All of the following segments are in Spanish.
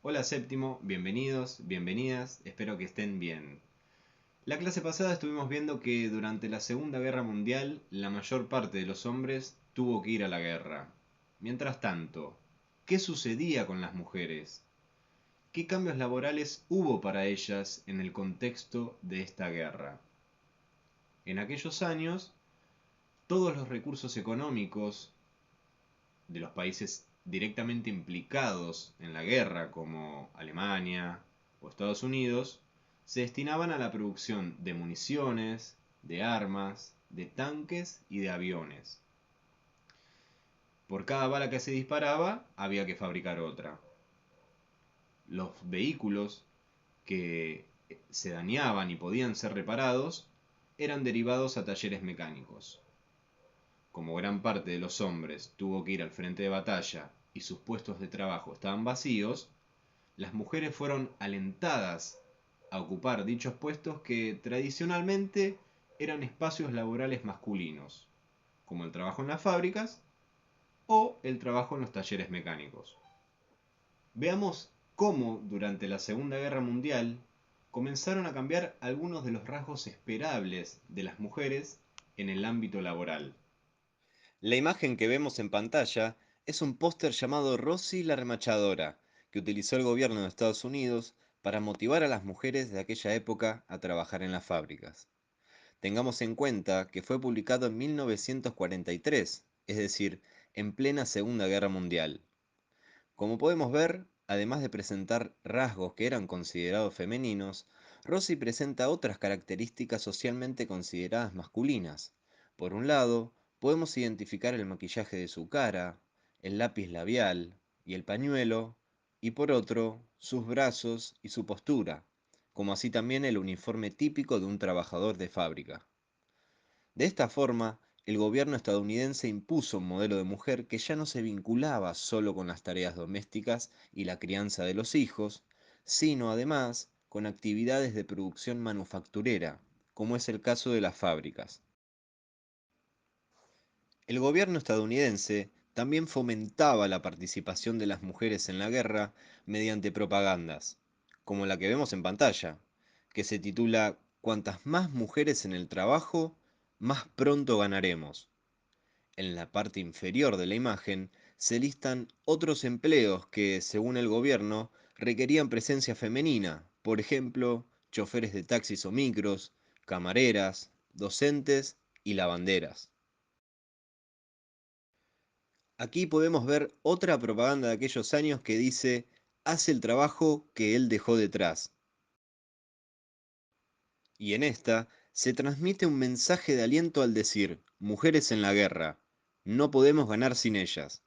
Hola séptimo, bienvenidos, bienvenidas, espero que estén bien. La clase pasada estuvimos viendo que durante la Segunda Guerra Mundial la mayor parte de los hombres tuvo que ir a la guerra. Mientras tanto, ¿qué sucedía con las mujeres? ¿Qué cambios laborales hubo para ellas en el contexto de esta guerra? En aquellos años, todos los recursos económicos de los países directamente implicados en la guerra, como Alemania o Estados Unidos, se destinaban a la producción de municiones, de armas, de tanques y de aviones. Por cada bala que se disparaba, había que fabricar otra. Los vehículos que se dañaban y podían ser reparados eran derivados a talleres mecánicos. Como gran parte de los hombres tuvo que ir al frente de batalla y sus puestos de trabajo estaban vacíos, las mujeres fueron alentadas a ocupar dichos puestos que tradicionalmente eran espacios laborales masculinos, como el trabajo en las fábricas o el trabajo en los talleres mecánicos. Veamos cómo durante la Segunda Guerra Mundial comenzaron a cambiar algunos de los rasgos esperables de las mujeres en el ámbito laboral. La imagen que vemos en pantalla es un póster llamado Rosy la remachadora, que utilizó el gobierno de Estados Unidos para motivar a las mujeres de aquella época a trabajar en las fábricas. Tengamos en cuenta que fue publicado en 1943, es decir, en plena Segunda Guerra Mundial. Como podemos ver, además de presentar rasgos que eran considerados femeninos, Rossi presenta otras características socialmente consideradas masculinas. Por un lado, podemos identificar el maquillaje de su cara, el lápiz labial y el pañuelo, y por otro, sus brazos y su postura, como así también el uniforme típico de un trabajador de fábrica. De esta forma, el gobierno estadounidense impuso un modelo de mujer que ya no se vinculaba solo con las tareas domésticas y la crianza de los hijos, sino además con actividades de producción manufacturera, como es el caso de las fábricas. El gobierno estadounidense también fomentaba la participación de las mujeres en la guerra mediante propagandas, como la que vemos en pantalla, que se titula Cuantas más mujeres en el trabajo, más pronto ganaremos. En la parte inferior de la imagen se listan otros empleos que, según el gobierno, requerían presencia femenina, por ejemplo, choferes de taxis o micros, camareras, docentes y lavanderas. Aquí podemos ver otra propaganda de aquellos años que dice, hace el trabajo que él dejó detrás. Y en esta se transmite un mensaje de aliento al decir, mujeres en la guerra, no podemos ganar sin ellas.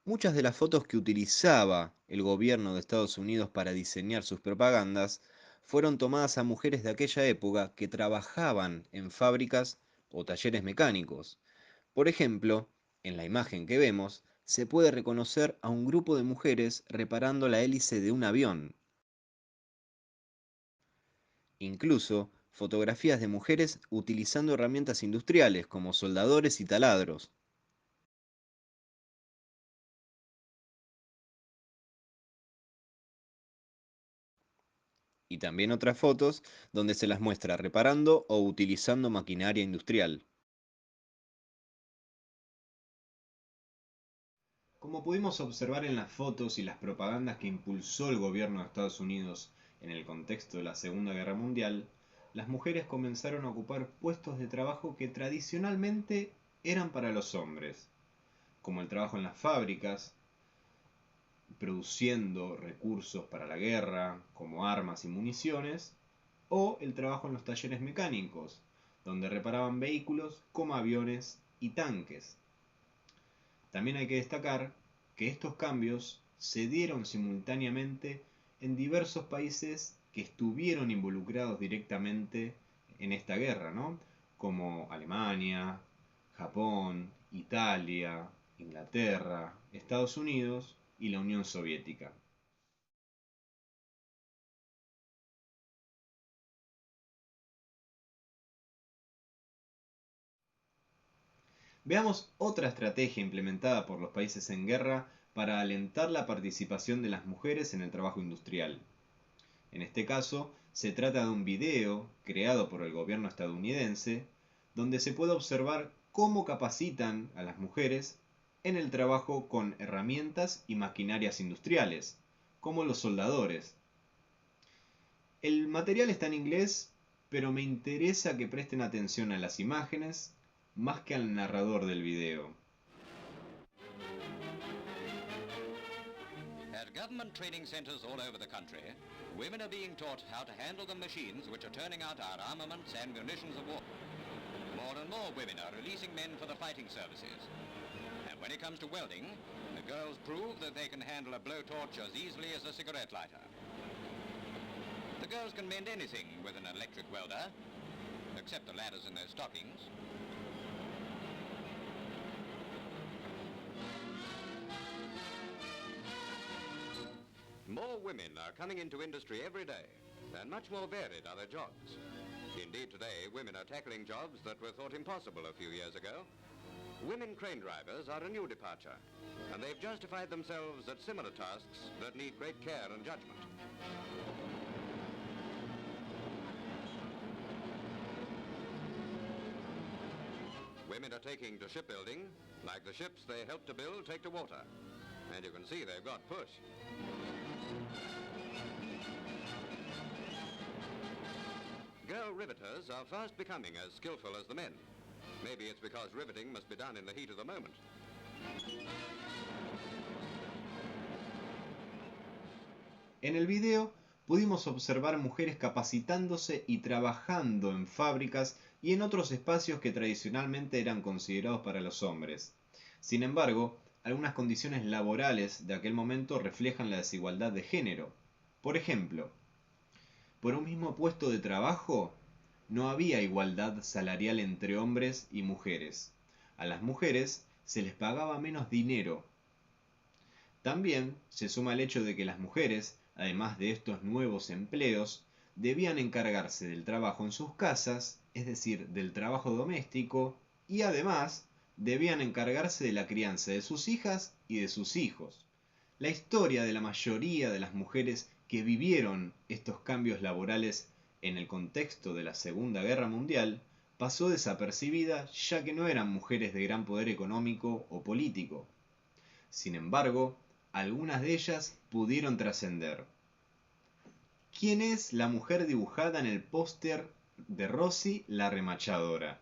Muchas de las fotos que utilizaba el gobierno de Estados Unidos para diseñar sus propagandas fueron tomadas a mujeres de aquella época que trabajaban en fábricas o talleres mecánicos. Por ejemplo, en la imagen que vemos, se puede reconocer a un grupo de mujeres reparando la hélice de un avión. Incluso fotografías de mujeres utilizando herramientas industriales como soldadores y taladros. Y también otras fotos donde se las muestra reparando o utilizando maquinaria industrial. Como pudimos observar en las fotos y las propagandas que impulsó el gobierno de Estados Unidos en el contexto de la Segunda Guerra Mundial, las mujeres comenzaron a ocupar puestos de trabajo que tradicionalmente eran para los hombres, como el trabajo en las fábricas, produciendo recursos para la guerra, como armas y municiones, o el trabajo en los talleres mecánicos, donde reparaban vehículos como aviones y tanques. También hay que destacar que estos cambios se dieron simultáneamente en diversos países que estuvieron involucrados directamente en esta guerra, ¿no? Como Alemania, Japón, Italia, Inglaterra, Estados Unidos y la Unión Soviética. Veamos otra estrategia implementada por los países en guerra para alentar la participación de las mujeres en el trabajo industrial. En este caso, se trata de un video creado por el gobierno estadounidense donde se puede observar cómo capacitan a las mujeres en el trabajo con herramientas y maquinarias industriales, como los soldadores. El material está en inglés, pero me interesa que presten atención a las imágenes más que al narrador del video. At government training centers all over the country, women are being taught how to handle the machines which are turning out our armaments and munitions of war. More and more women are releasing men for the fighting services. And when it comes to welding, the girls prove that they can handle a blowtorch as easily as a cigarette lighter. The girls can mend anything with an electric welder, except the ladders in their stockings. More women are coming into industry every day, and much more varied are their jobs. Indeed, today, women are tackling jobs that were thought impossible a few years ago. Women crane drivers are a new departure, and they've justified themselves at similar tasks that need great care and judgment. Women are taking to shipbuilding, like the ships they helped to build take to water. And you can see they've got push. Girl riveters are fast becoming as skillful as the men. Maybe it's because riveting must be done in the heat of the moment. En el video pudimos observar mujeres capacitándose y trabajando en fábricas y en otros espacios que tradicionalmente eran considerados para los hombres. Sin embargo, algunas condiciones laborales de aquel momento reflejan la desigualdad de género. Por ejemplo, por un mismo puesto de trabajo, no había igualdad salarial entre hombres y mujeres. A las mujeres se les pagaba menos dinero. También se suma el hecho de que las mujeres, además de estos nuevos empleos, debían encargarse del trabajo en sus casas, es decir, del trabajo doméstico, y además debían encargarse de la crianza de sus hijas y de sus hijos. La historia de la mayoría de las mujeres que vivieron estos cambios laborales en el contexto de la Segunda Guerra Mundial pasó desapercibida, ya que no eran mujeres de gran poder económico o político. Sin embargo, algunas de ellas pudieron trascender. ¿Quién es la mujer dibujada en el póster de Rosie la remachadora?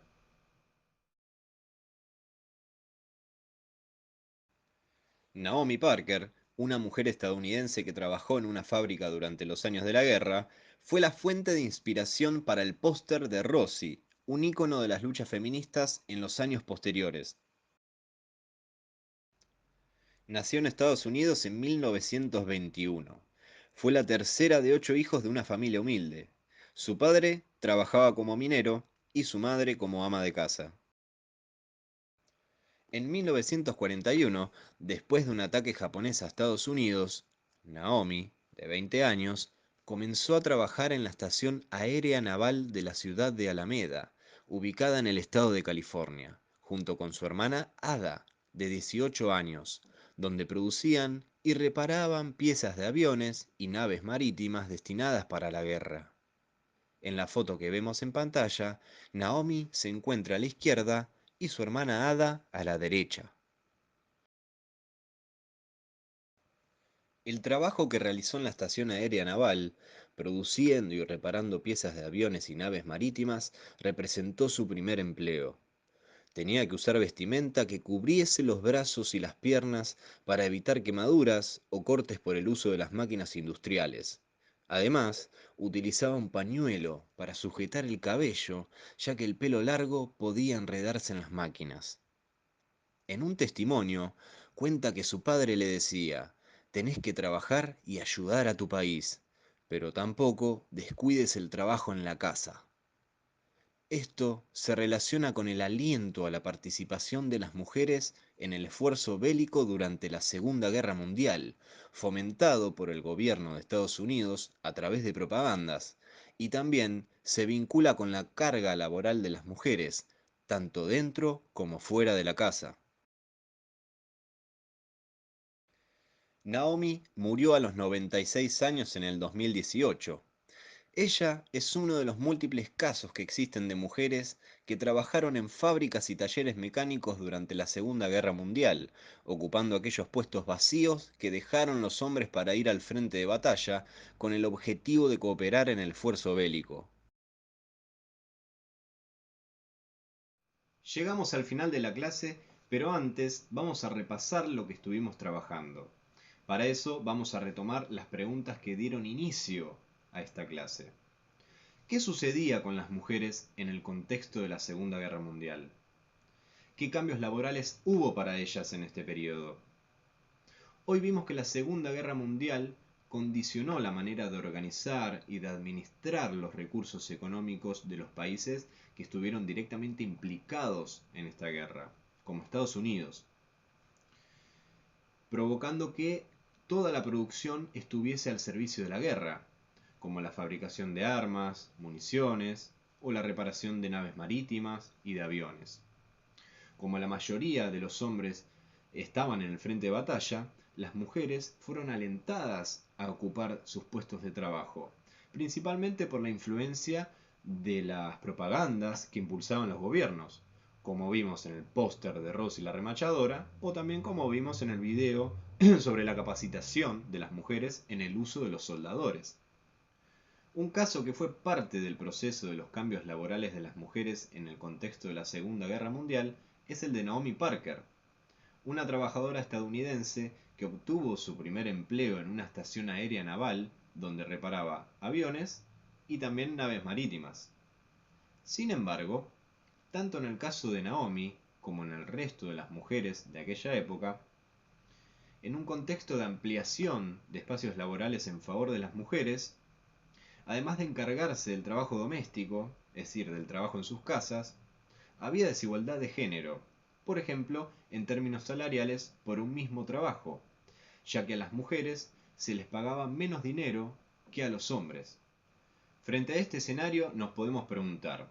Naomi Parker, una mujer estadounidense que trabajó en una fábrica durante los años de la guerra, fue la fuente de inspiración para el póster de Rosie, un ícono de las luchas feministas en los años posteriores. Nació en Estados Unidos en 1921. Fue la tercera de 8 hijos de una familia humilde. Su padre trabajaba como minero y su madre como ama de casa. En 1941, después de un ataque japonés a Estados Unidos, Naomi, de 20 años, comenzó a trabajar en la Estación Aérea Naval de la ciudad de Alameda, ubicada en el estado de California, junto con su hermana Ada, de 18 años, donde producían y reparaban piezas de aviones y naves marítimas destinadas para la guerra. En la foto que vemos en pantalla, Naomi se encuentra a la izquierda y su hermana Ada a la derecha. El trabajo que realizó en la Estación Aérea Naval, produciendo y reparando piezas de aviones y naves marítimas, representó su primer empleo. Tenía que usar vestimenta que cubriese los brazos y las piernas para evitar quemaduras o cortes por el uso de las máquinas industriales. Además, utilizaba un pañuelo para sujetar el cabello, ya que el pelo largo podía enredarse en las máquinas. En un testimonio, cuenta que su padre le decía: tenés que trabajar y ayudar a tu país, pero tampoco descuides el trabajo en la casa. Esto se relaciona con el aliento a la participación de las mujeres en el esfuerzo bélico durante la Segunda Guerra Mundial, fomentado por el gobierno de Estados Unidos a través de propagandas, y también se vincula con la carga laboral de las mujeres, tanto dentro como fuera de la casa. Naomi murió a los 96 años en el 2018. Ella es uno de los múltiples casos que existen de mujeres que trabajaron en fábricas y talleres mecánicos durante la Segunda Guerra Mundial, ocupando aquellos puestos vacíos que dejaron los hombres para ir al frente de batalla con el objetivo de cooperar en el esfuerzo bélico. Llegamos al final de la clase, pero antes vamos a repasar lo que estuvimos trabajando. Para eso vamos a retomar las preguntas que dieron inicio a esta clase. ¿Qué sucedía con las mujeres en el contexto de la Segunda Guerra Mundial? ¿Qué cambios laborales hubo para ellas en este periodo? Hoy vimos que la Segunda Guerra Mundial condicionó la manera de organizar y de administrar los recursos económicos de los países que estuvieron directamente implicados en esta guerra, como Estados Unidos, provocando que toda la producción estuviese al servicio de la guerra, como la fabricación de armas, municiones o la reparación de naves marítimas y de aviones. Como la mayoría de los hombres estaban en el frente de batalla, las mujeres fueron alentadas a ocupar sus puestos de trabajo, principalmente por la influencia de las propagandas que impulsaban los gobiernos, como vimos en el póster de Rosy la remachadora, o también como vimos en el video sobre la capacitación de las mujeres en el uso de los soldadores. Un caso que fue parte del proceso de los cambios laborales de las mujeres en el contexto de la Segunda Guerra Mundial es el de Naomi Parker, una trabajadora estadounidense que obtuvo su primer empleo en una estación aérea naval donde reparaba aviones y también naves marítimas. Sin embargo, tanto en el caso de Naomi como en el resto de las mujeres de aquella época, en un contexto de ampliación de espacios laborales en favor de las mujeres, además de encargarse del trabajo doméstico, es decir, del trabajo en sus casas, había desigualdad de género, por ejemplo, en términos salariales por un mismo trabajo, ya que a las mujeres se les pagaba menos dinero que a los hombres. Frente a este escenario nos podemos preguntar,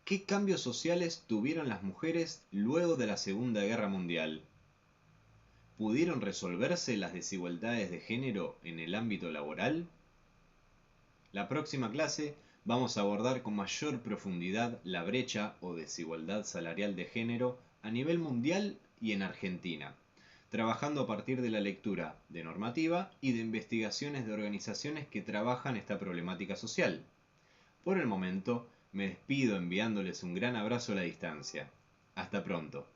¿qué cambios sociales tuvieron las mujeres luego de la Segunda Guerra Mundial? ¿Pudieron resolverse las desigualdades de género en el ámbito laboral? La próxima clase vamos a abordar con mayor profundidad la brecha o desigualdad salarial de género a nivel mundial y en Argentina, trabajando a partir de la lectura de normativa y de investigaciones de organizaciones que trabajan esta problemática social. Por el momento, me despido enviándoles un gran abrazo a la distancia. Hasta pronto.